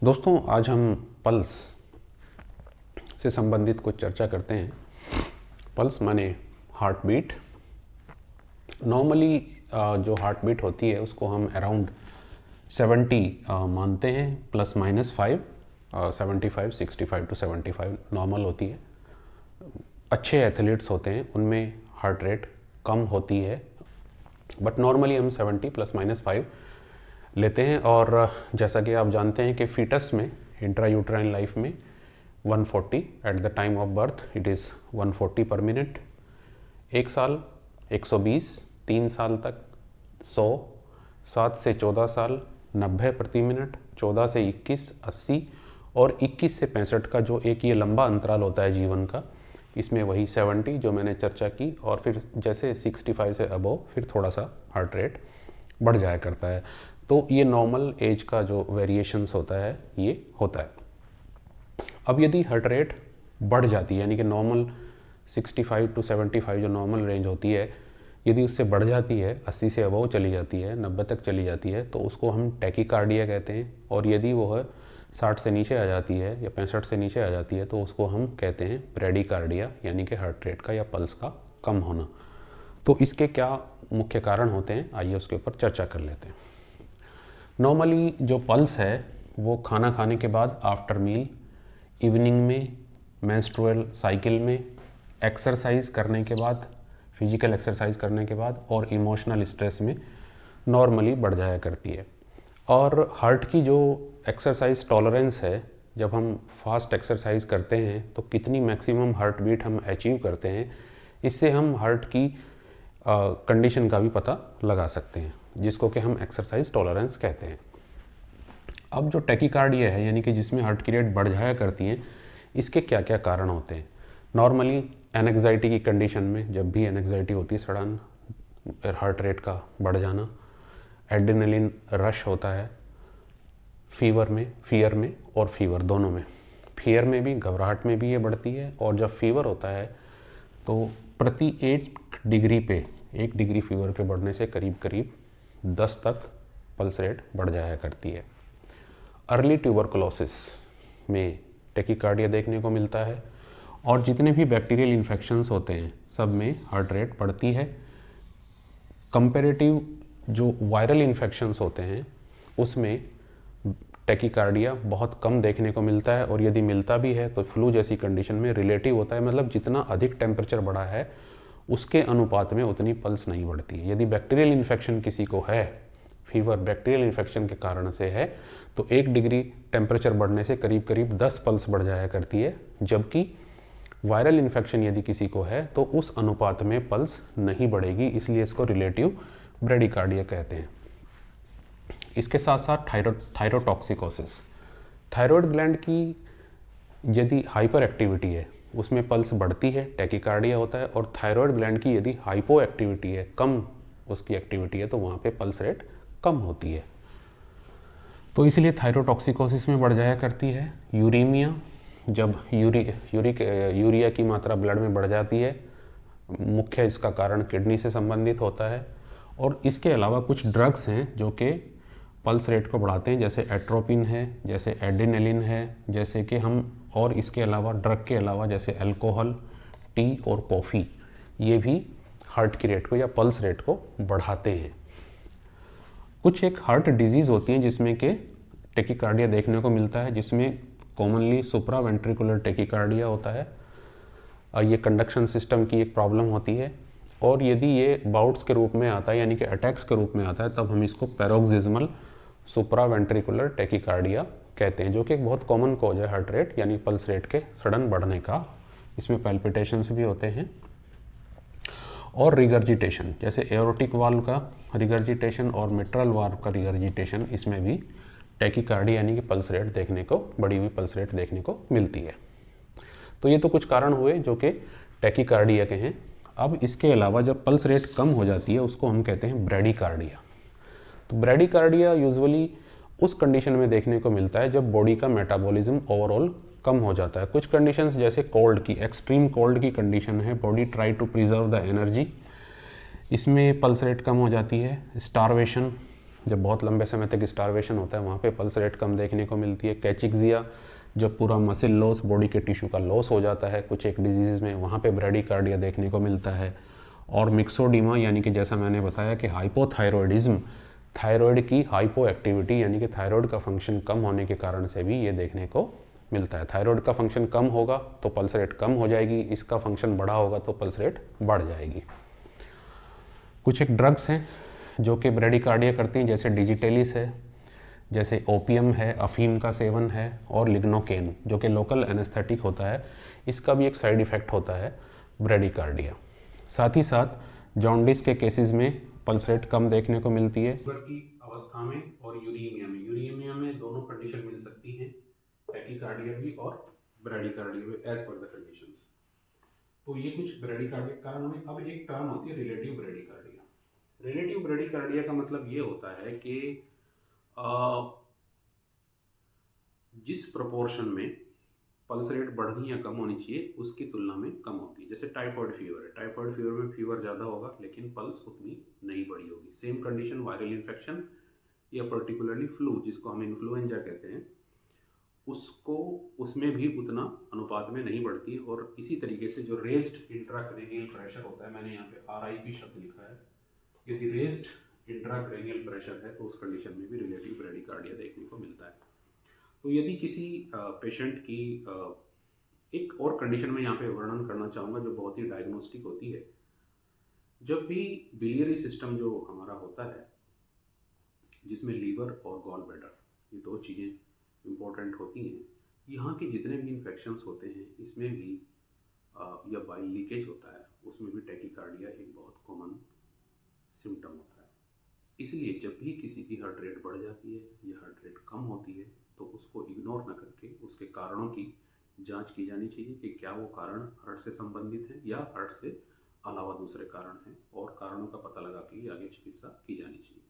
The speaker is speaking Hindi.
दोस्तों, आज हम पल्स से संबंधित कुछ चर्चा करते हैं। पल्स माने हार्ट बीट। नॉर्मली जो हार्ट बीट होती है उसको हम अराउंड 70 मानते हैं, प्लस माइनस 5, 75, 65 to 75 नॉर्मल होती है। अच्छे एथलीट्स होते हैं उनमें हार्ट रेट कम होती है, बट नॉर्मली हम 70 प्लस माइनस 5 लेते हैं। और जैसा कि आप जानते हैं कि फीटस में इंट्रा यूट्राइन लाइफ में 140 at the time of birth it is 140 पर मिनट। 1 साल 120, 3 साल तक 100, 7 से 14 साल 90 प्रति मिनट, 14 से 21 80 और 21 से 65 का जो एक ये लंबा अंतराल होता है जीवन का, इसमें वही 70 जो मैंने चर्चा की। और फिर जैसे 65 से अबव फिर थोड़ा सा हार्ट रेट बढ़ जाया करता है। तो ये नॉर्मल एज का जो वेरिएशंस होता है ये होता है। अब यदि हार्ट रेट बढ़ जाती है, यानी कि नॉर्मल 65 to 75 जो नॉर्मल रेंज होती है, यदि उससे बढ़ जाती है, 80 से अबव चली जाती है, 90 तक चली जाती है, तो उसको हम टैकीकार्डिया कहते हैं। और यदि वो 60 से नीचे आ जाती है या 65 से नीचे आ जाती है तो उसको हम कहते हैं ब्रेडीकार्डिया, यानी कि हार्ट रेट का या पल्स का कम होना। तो इसके क्या मुख्य कारण होते हैं, आइए उसके ऊपर चर्चा कर लेते हैं। नॉर्मली जो पल्स है वो खाना खाने के बाद, आफ्टर मील, इवनिंग में, मेंस्ट्रुअल साइकिल में, एक्सरसाइज करने के बाद, फिजिकल एक्सरसाइज करने के बाद और इमोशनल स्ट्रेस में नॉर्मली बढ़ जाया करती है। और हार्ट की जो एक्सरसाइज टॉलरेंस है, जब हम फास्ट एक्सरसाइज करते हैं तो कितनी मैक्सिमम हार्ट बीट हम अचीव करते हैं, इससे हम हार्ट की कंडीशन का भी पता लगा सकते हैं, जिसको कि हम एक्सरसाइज टॉलरेंस कहते हैं। अब जो टैकीकार्डिया है, यानी कि जिसमें हार्ट की रेट बढ़ जाया करती है, इसके क्या क्या कारण होते हैं। नॉर्मली एनएग्जाइटी की कंडीशन में, जब भी एनएग्जाइटी होती है, सडन हार्ट रेट का बढ़ जाना। एड्रेनलिन रश होता है फीवर में और फीवर दोनों में। फियर में भी, घबराहट में भी ये बढ़ती है। और जब फीवर होता है तो प्रति 1 डिग्री पे 1 डिग्री फीवर के बढ़ने से करीब करीब 10 तक पल्स रेट बढ़ जाया करती है। अर्ली ट्यूबरकुलोसिस में टैकीकार्डिया देखने को मिलता है। और जितने भी बैक्टीरियल इन्फेक्शंस होते हैं सब में हार्ट रेट बढ़ती है। कंपैरेटिव जो वायरल इन्फेक्शंस होते हैं उसमें टैकीकार्डिया बहुत कम देखने को मिलता है। और यदि मिलता भी है तो फ्लू जैसी कंडीशन में रिलेटिव होता है, मतलब जितना अधिक टेम्परेचर बढ़ा है उसके अनुपात में उतनी पल्स नहीं बढ़ती है। यदि बैक्टीरियल इन्फेक्शन किसी को है, फीवर बैक्टीरियल इन्फेक्शन के कारण से है, तो 1 डिग्री टेम्परेचर बढ़ने से करीब करीब 10 पल्स बढ़ जाया करती है। जबकि वायरल इन्फेक्शन यदि किसी को है तो उस अनुपात में पल्स नहीं बढ़ेगी, इसलिए इसको रिलेटिव ब्रेडीकार्डिया कहते हैं। इसके साथ साथ थायरोटॉक्सिकोसिस, थायराइड ग्लैंड की यदि हाइपर एक्टिविटी है उसमें पल्स बढ़ती है, टैकीकार्डिया होता है। और थायराइड ग्लैंड की यदि हाइपो एक्टिविटी है, कम उसकी एक्टिविटी है, तो वहाँ पे पल्स रेट कम होती है। तो इसलिए थायरोटॉक्सिकोसिस में बढ़ जाया करती है। यूरीमिया, जब यूरिया की मात्रा ब्लड में बढ़ जाती है, मुख्य इसका कारण किडनी से संबंधित होता है। और इसके अलावा कुछ ड्रग्स हैं जो कि पल्स रेट को बढ़ाते हैं, जैसे एट्रोपिन है, जैसे एड्रेनलिन है, जैसे कि हम, और इसके अलावा ड्रग के अलावा जैसे अल्कोहल, टी और कॉफ़ी, ये भी हार्ट की रेट को या पल्स रेट को बढ़ाते हैं। कुछ एक हार्ट डिजीज़ होती हैं जिसमें कि टैकीकार्डिया देखने को मिलता है, जिसमें कॉमनली सुप्रावेंट्रिकुलर टैकीकार्डिया होता है। ये कंडक्शन सिस्टम की एक प्रॉब्लम होती है। और यदि ये बाउट्स के रूप में आता है, यानी कि अटैक्स के रूप में आता है, तब हम इसको पैरोक्सिस्मल सुप्रावेंट्रिकुलर टैकीकार्डिया कहते हैं, जो कि एक बहुत कॉमन कॉज है हार्ट रेट यानी पल्स रेट के सडन बढ़ने का। इसमें पैल्पिटेशंस भी होते हैं। और रिगर्जिटेशन, जैसे एओर्टिक वाल्व का रिगर्जिटेशन और मिट्रल वाल्व का रिगर्जिटेशन, इसमें भी टैकीकार्डिया यानी कि पल्स रेट देखने को, बढ़ी हुई पल्स रेट देखने को मिलती है। तो ये तो कुछ कारण हुए जो कि टैकीकार्डिया के हैं। अब इसके अलावा जब पल्स रेट कम हो जाती है उसको हम कहते हैं ब्रेडीकार्डिया। तो ब्रेडीकार्डिया यूजुअली उस कंडीशन में देखने को मिलता है जब बॉडी का मेटाबॉलिज्म ओवरऑल कम हो जाता है। कुछ कंडीशंस जैसे कोल्ड की, एक्सट्रीम कोल्ड की कंडीशन है, body try to preserve the energy, इसमें पल्स रेट कम हो जाती है। स्टारवेशन, जब बहुत लंबे समय तक स्टारवेशन होता है वहाँ पे पल्स रेट कम देखने को मिलती है। कैचिक्सिया, जब पूरा मसल लॉस, बॉडी के टिश्यू का लॉस हो जाता है कुछ एक डिजीज़ में, वहाँ पे ब्रेडिकार्डिया देखने को मिलता है। और मिक्सोडीमा यानी कि जैसा मैंने बताया कि हाइपोथायरॉयडिज्म, थायराइड की हाइपो एक्टिविटी यानी कि थायराइड का फंक्शन कम होने के कारण से भी ये देखने को मिलता है। थायराइड का फंक्शन कम होगा तो पल्स रेट कम हो जाएगी, इसका फंक्शन बढ़ा होगा तो पल्स रेट बढ़ जाएगी। कुछ एक ड्रग्स हैं जो कि ब्रेडिकार्डिया करती हैं, जैसे डिजिटेलिस है, जैसे ओपियम है, अफीम का सेवन है, और लिग्नोकेन जो कि लोकल एनेस्थेटिक होता है, इसका भी एक साइड इफ़ेक्ट होता है ब्रेडिकार्डिया। साथ ही साथ जॉन्डिस के केसेस में पल्स रेट कम देखने को मिलती है। शुगर की अवस्था में और यूरेमिया में दोनों कंडीशन मिल सकती हैं, टैकीकार्डिया भी और ब्रेडिकार्डिया भी, एज पर द कंडीशंस। तो ये कुछ ब्रेडिकार्डिया कारण में। अब एक टर्म होती है रिलेटिव ब्रेडिकार्डिया। रिलेटिव ब्रेडिकार्डिया का मतलब ये होता है कि जिस प्रोपोर्शन में पल्स रेट बढ़नी या कम होनी चाहिए उसकी तुलना में कम होती है। जैसे टाइफॉइड फीवर है, टाइफॉइड फीवर में फीवर ज़्यादा होगा लेकिन पल्स उतनी नहीं बढ़ी होगी। सेम कंडीशन वायरल इन्फेक्शन या पर्टिकुलरली फ्लू, जिसको हम इन्फ्लुएंजा कहते हैं, उसको उसमें भी उतना अनुपात में नहीं बढ़ती। और इसी तरीके से जो रेज्ड इंट्राक्रेनियल प्रेशर होता है, मैंने यहाँ पे RIP शब्द लिखा है, यदि रेज्ड इंट्राक्रेनियल प्रेशर है तो उस कंडीशन में भी रिलेटिव ब्रेडिकार्डिया देखने को मिलता है। तो यदि किसी पेशेंट की एक और कंडीशन में यहाँ पे वर्णन करना चाहूँगा जो बहुत ही डायग्नोस्टिक होती है। जब भी बिलियरी सिस्टम जो हमारा होता है, जिसमें लीवर और गॉल ब्लैडर, ये दो चीज़ें इम्पोर्टेंट होती हैं, यहाँ के जितने भी इन्फेक्शंस होते हैं इसमें भी या बाइल लीकेज होता है, उसमें भी टैकीकार्डिया एक बहुत कॉमन सिम्टम होता है। इसलिए जब भी किसी की हार्ट रेट बढ़ जाती है या हार्ट रेट कम होती है तो उसको इग्नोर न करके उसके कारणों की जांच की जानी चाहिए कि क्या वो कारण हार्ट से संबंधित है या हार्ट से अलावा दूसरे कारण हैं, और कारणों का पता लगा के आगे चिकित्सा की जानी चाहिए।